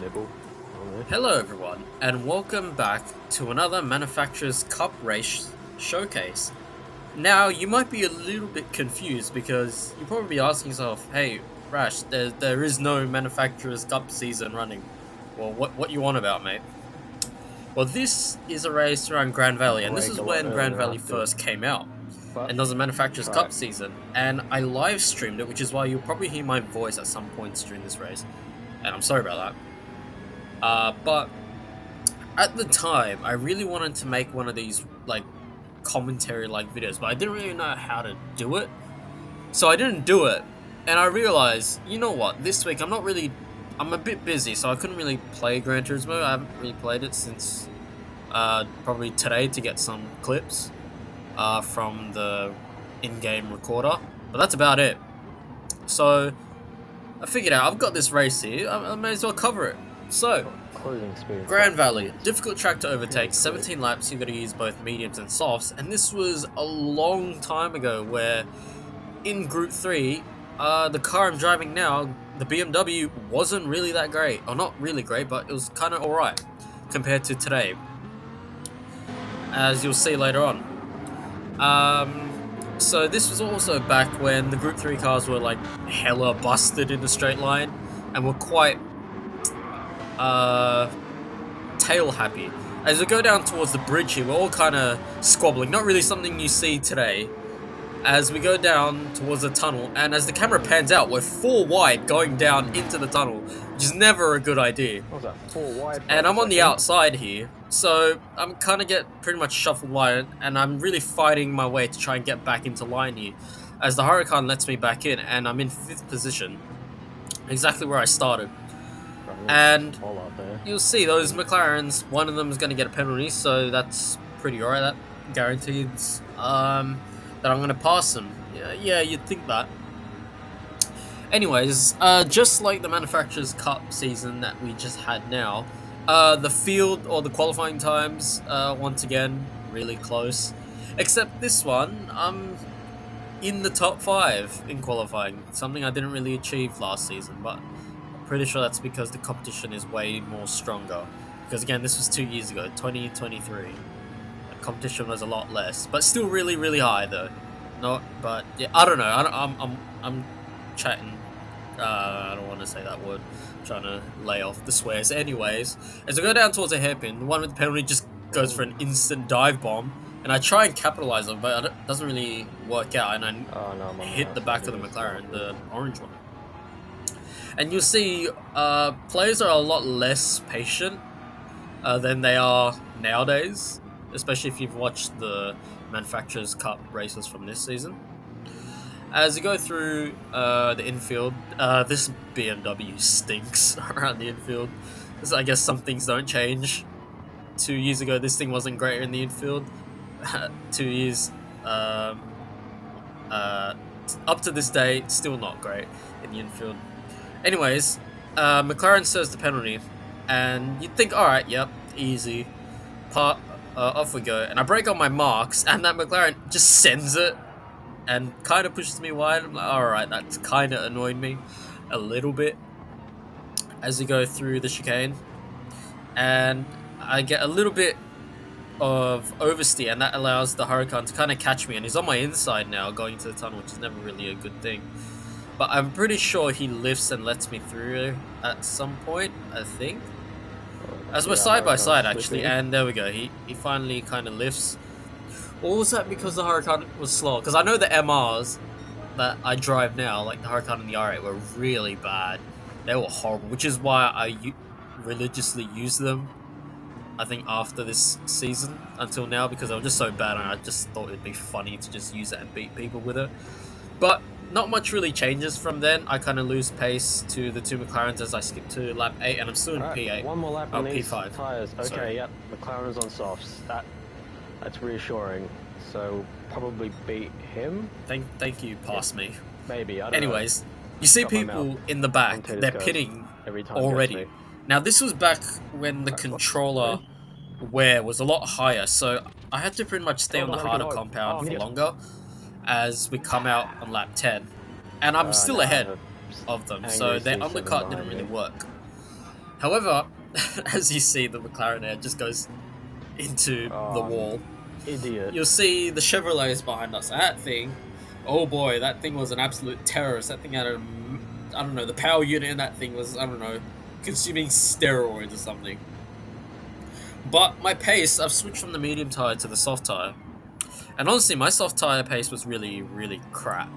nibble. Hello everyone, and welcome back to another Manufacturers Cup race showcase. Now, you might be a little bit confused because you're probably asking yourself, hey, Rash, there is no Manufacturers Cup season running. Well, what you on about, mate? Well, this is a race around Grand Valley, and this Break is a lot when Grand earlier Valley after, first came out. but And there was a Manufacturers try. Cup season, and I live streamed it, which is why you'll probably hear my voice at some points during this race. And I'm sorry about that. But at the time, I really wanted to make one of these like commentary like videos, but I didn't really know how to do it. So I didn't do it. And I realized, you know what, this week I'm a bit busy, so I couldn't really play Gran Turismo. I haven't really played it since probably today to get some clips from the in-game recorder. But that's about it. So I figured out I've got this race here, I may as well cover it. So Closing speed. Grand Valley, difficult track to overtake, 17 laps, you gotta use both mediums and softs, and this was a long time ago where in Group 3, the car I'm driving now, the BMW, wasn't really that great. Or not really great, but it was kind of alright compared to today, as you'll see later on. So this was also back when the Group 3 cars were like hella busted in the straight line and were quite tail happy. As we go down towards the bridge here, we're all kind of squabbling. Not really something you see today. As we go down towards the tunnel, and as the camera pans out, we're 4 wide going down into the tunnel, which is never a good idea. What was that? 4 wide. And I'm on the outside here, so I'm kind of get pretty much shuffled wide, and I'm really fighting my way to try and get back into line here. As the Huracan lets me back in, and I'm in 5th position, exactly where I started. And you'll see those McLarens, one of them is going to get a penalty, so that's pretty alright. That guarantees that I'm going to pass them. Yeah, you'd think that. Anyways, just like the Manufacturers Cup season that we just had now, the field or the qualifying times, once again, really close. Except this one, I'm in the top 5 in qualifying, something I didn't really achieve last season, but pretty sure that's because the competition is way more stronger. Because again, this was 2 years ago, 2023. The competition was a lot less, but still really, really high though. No, but yeah, I don't know. I'm chatting. I don't want to say that word. I'm trying to lay off the swears. Anyways, as I go down towards a hairpin, the one with the penalty just goes for an instant dive bomb, and I try and capitalize on it, but it doesn't really work out, and I hit the back of the McLaren, the orange one. And you'll see, players are a lot less patient than they are nowadays, especially if you've watched the Manufacturers Cup races from this season. As you go through the infield, this BMW stinks around the infield. I guess some things don't change. 2 years ago, this thing wasn't great in the infield. 2 years up to this day, still not great in the infield. Anyways, McLaren serves the penalty, and you'd think, alright, yep, easy. Off we go. And I break on my marks, and that McLaren just sends it, and kind of pushes me wide. I'm like, alright, that's kind of annoyed me a little bit. As you go through the chicane, and I get a little bit of oversteer, and that allows the Huracan to kind of catch me, and he's on my inside now, going to the tunnel, which is never really a good thing. But I'm pretty sure he lifts and lets me through at some point, I think. As we're side by side, actually, and there we go. He finally kind of lifts. Or was that because the Huracan was slow? Because I know the MRs that I drive now, like the Huracan and the R8, were really bad. They were horrible, which is why I religiously use them, I think, after this season until now, because they were just so bad, and I just thought it'd be funny to just use it and beat people with it. But not much really changes from then. I kind of lose pace to the 2 McLarens as I skip to lap 8, and I'm still in P8. One more lap on these P5. tires. Okay, Sorry. yep. McLaren's on softs. That's reassuring. So probably beat him. Thank you. Pass me. Maybe. I don't Anyways, know. you see Got my people mouth. in the back. Potatoes They're goes pitting every time already. Now this was back when the Right, controller wear was a lot higher, so I had to pretty much stay on the harder compound for longer as we come out on lap 10. And I'm still ahead of them, so their undercut didn't really work. However, as you see, the McLaren there just goes into the wall. Idiot. You'll see the Chevrolets behind us. That thing, oh boy, that thing was an absolute terrorist. That thing had a, I don't know, the power unit in that thing was, I don't know, consuming steroids or something. But my pace, I've switched from the medium tire to the soft tire. And honestly, my soft tire pace was really, really crap.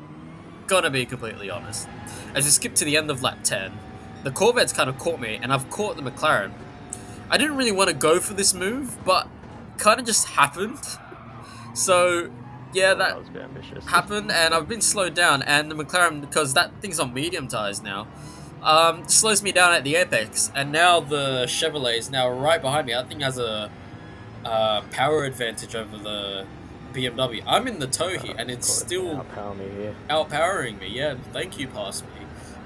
Gonna be completely honest. As you skip to the end of lap 10, the Corvette's kind of caught me, and I've caught the McLaren. I didn't really want to go for this move, but kind of just happened. So, yeah, that was a bit ambitious. happened, and I've been slowed down, and the McLaren, because that thing's on medium tires now, slows me down at the apex, and now the Chevrolet is now right behind me. That thing has a power advantage over the BMW. I'm in the tow here, and it's still outpowering me. Yeah, thank you, Pass Me,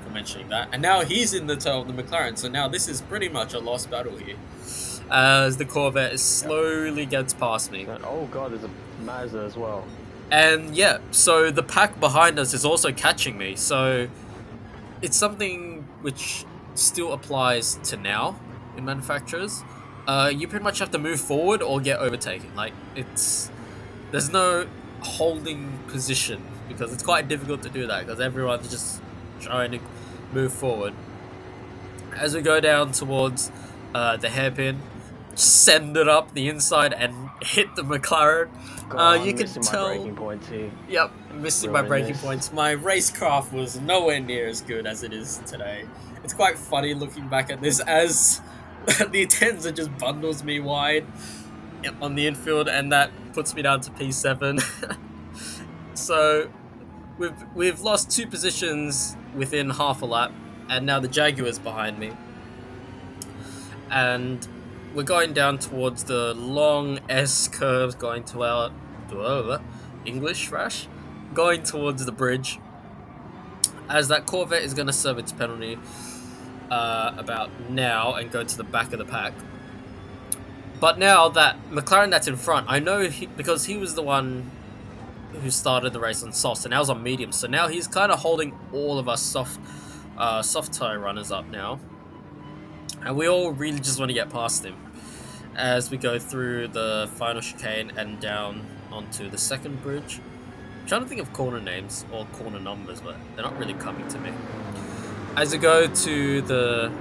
for mentioning that. And now he's in the tow of the McLaren, so now this is pretty much a lost battle here, as the Corvette slowly gets past me. Oh god, there's a Mazda as well. And yeah, so the pack behind us is also catching me, so it's something which still applies to now in manufacturers. You pretty much have to move forward or get overtaken. Like, there's no holding position, because it's quite difficult to do that, because everyone's just trying to move forward. As we go down towards the hairpin, send it up the inside and hit the McLaren. You can tell. My braking points here. Yep, missing my braking points. My racecraft was nowhere near as good as it is today. It's quite funny looking back at this, as the Atenza just bundles me wide on the infield, and that puts me down to P7. So we've lost 2 positions within half a lap, and now the Jaguar's behind me. And we're going down towards the long S curves, going to our English rash, going towards the bridge, as that Corvette is going to serve its penalty about now and go to the back of the pack. But now that McLaren that's in front, I know because he was the one who started the race on soft, and I was on medium, so now he's kind of holding all of us soft tire runners up now, and we all really just want to get past him as we go through the final chicane and down onto the second bridge. I'm trying to think of corner names or corner numbers, but they're not really coming to me. As we go to the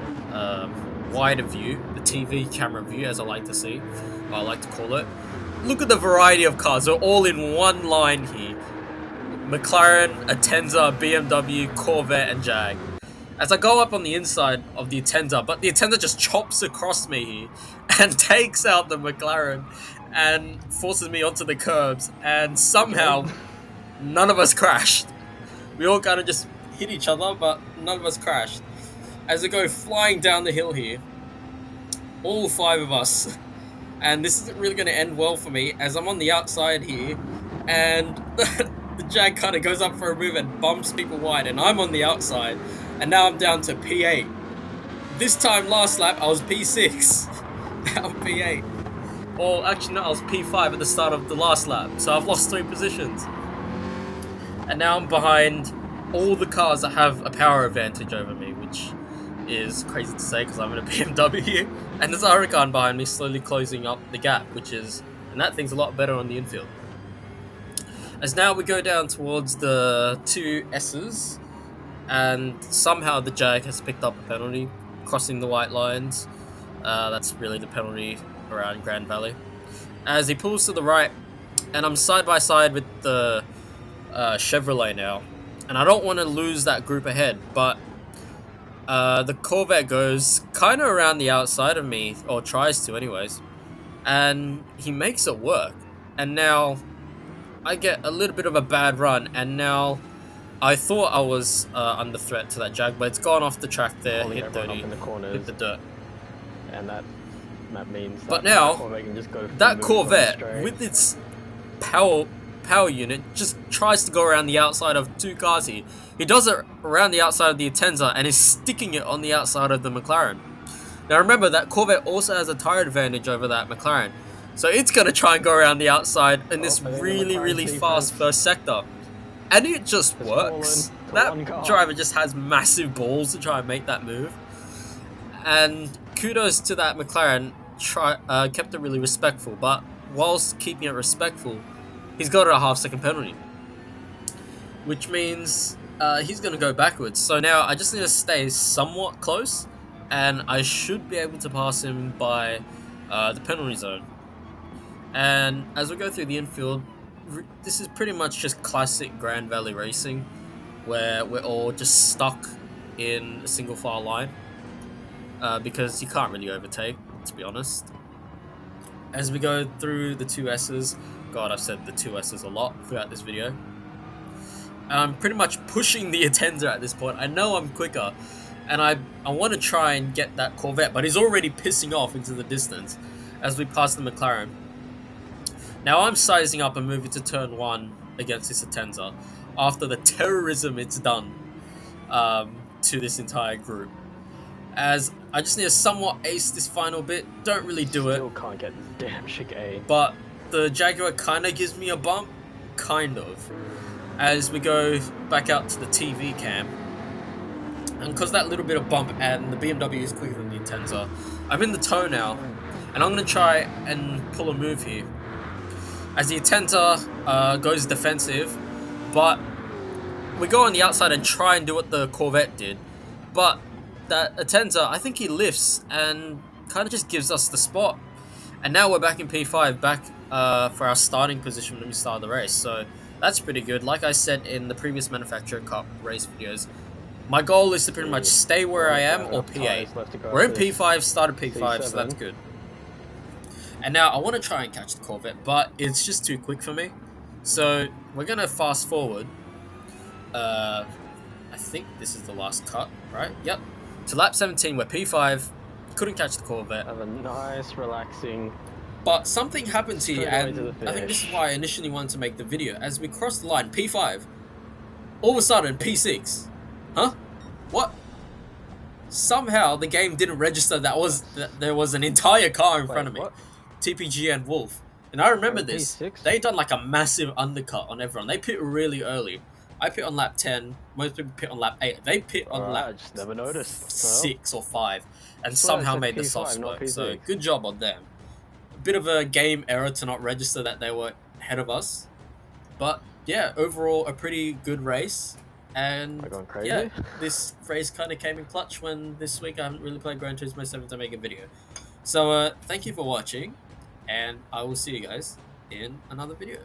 wider view, the TV camera view, as I like to see, or I like to call it, look at the variety of cars. They're all in one line here. McLaren, Atenza, BMW, Corvette, and Jag. As I go up on the inside of the Atenza, but the Atenza just chops across me here and takes out the McLaren and forces me onto the curbs, and somehow none of us crashed. We all kind of just hit each other, but none of us crashed. As we go flying down the hill here, all 5 of us, and this isn't really going to end well for me, as I'm on the outside here, and the Jag kind of goes up for a move and bumps people wide, and I'm on the outside, and now I'm down to P8. This time last lap I was P6, now I'm P8. Or actually no, I was P5 at the start of the last lap, so I've lost 3 positions. And now I'm behind all the cars that have a power advantage over me, which is crazy to say because I'm in a BMW, and there's a Huracan behind me slowly closing up the gap, and that thing's a lot better on the infield. As now we go down towards the 2 S's, and somehow the Jag has picked up a penalty, crossing the white lines. That's really the penalty around Grand Valley. As he pulls to the right, and I'm side by side with the Chevrolet now, and I don't want to lose that group ahead, but the Corvette goes kind of around the outside of me, or tries to anyways, and he makes it work. And now I get a little bit of a bad run, and now I thought I was under threat to that Jag, but it's gone off the track there, hit dirty, hit the dirt. And that means but now, Corvette can just go that Corvette, with its power unit, just tries to go around the outside of 2 cars here. He does it around the outside of the Atenza and is sticking it on the outside of the McLaren. Now remember, that Corvette also has a tire advantage over that McLaren, so it's going to try and go around the outside in this really fast first sector. And it just works. That driver just has massive balls to try and make that move. And kudos to that McLaren. Kept it really respectful, but whilst keeping it respectful, he's got a half-second penalty, which means he's going to go backwards. So now I just need to stay somewhat close, and I should be able to pass him by the penalty zone. And as we go through the infield, this is pretty much just classic Grand Valley racing, where we're all just stuck in a single file line because you can't really overtake, to be honest. As we go through the two S's, God, I've said the two S's a lot throughout this video. I'm pretty much pushing the Attender at this point. I know I'm quicker, and I want to try and get that Corvette, but he's already pissing off into the distance as we pass the McLaren. Now I'm sizing up and moving to turn 1 against this Attender after the terrorism it's done to this entire group. As I just need to somewhat ace this final bit. Don't really do it. Still can't get the damn chicane. But the Jaguar kind of gives me a bump. Kind of. As we go back out to the TV cam. And because that little bit of bump and the BMW is quicker than the Attender, I'm in the tow now. And I'm going to try and pull a move here. As the Attender goes defensive. But we go on the outside and try and do what the Corvette did. But that Attender, I think he lifts and kind of just gives us the spot. And now we're back in P5, back for our starting position when we start the race. So that's pretty good. Like I said in the previous Manufacturer Cup race videos, my goal is to pretty much stay where I am or P8. We're in P5, started P5, so that's good. And now I want to try and catch the Corvette, but it's just too quick for me. So we're going to fast forward. I think this is the last cut, right? Yep. To lap 17, we're P5. Couldn't catch the Corvette. Have a nice, relaxing... But something happens here, and I think this is why I initially wanted to make the video. As we cross the line, P5, all of a sudden, P6. Huh? What? Somehow, the game didn't register that there was an entire car in front of me. What? TPG and Wolf. And I remember this. P6? They done like a massive undercut on everyone. They pit really early. I pit on lap 10. Most people pit on lap 8. They pit on lap I just never noticed. 6 or 5. And That's why I somehow said made the P5, softs not work. So P6. good job on them. A bit of a game error to not register that they were ahead of us. But yeah, overall a pretty good race. And Am I going crazy? yeah, this race kind of came in clutch when this week I haven't really played Gran Turismo 7 to make a video. So thank you for watching, and I will see you guys in another video.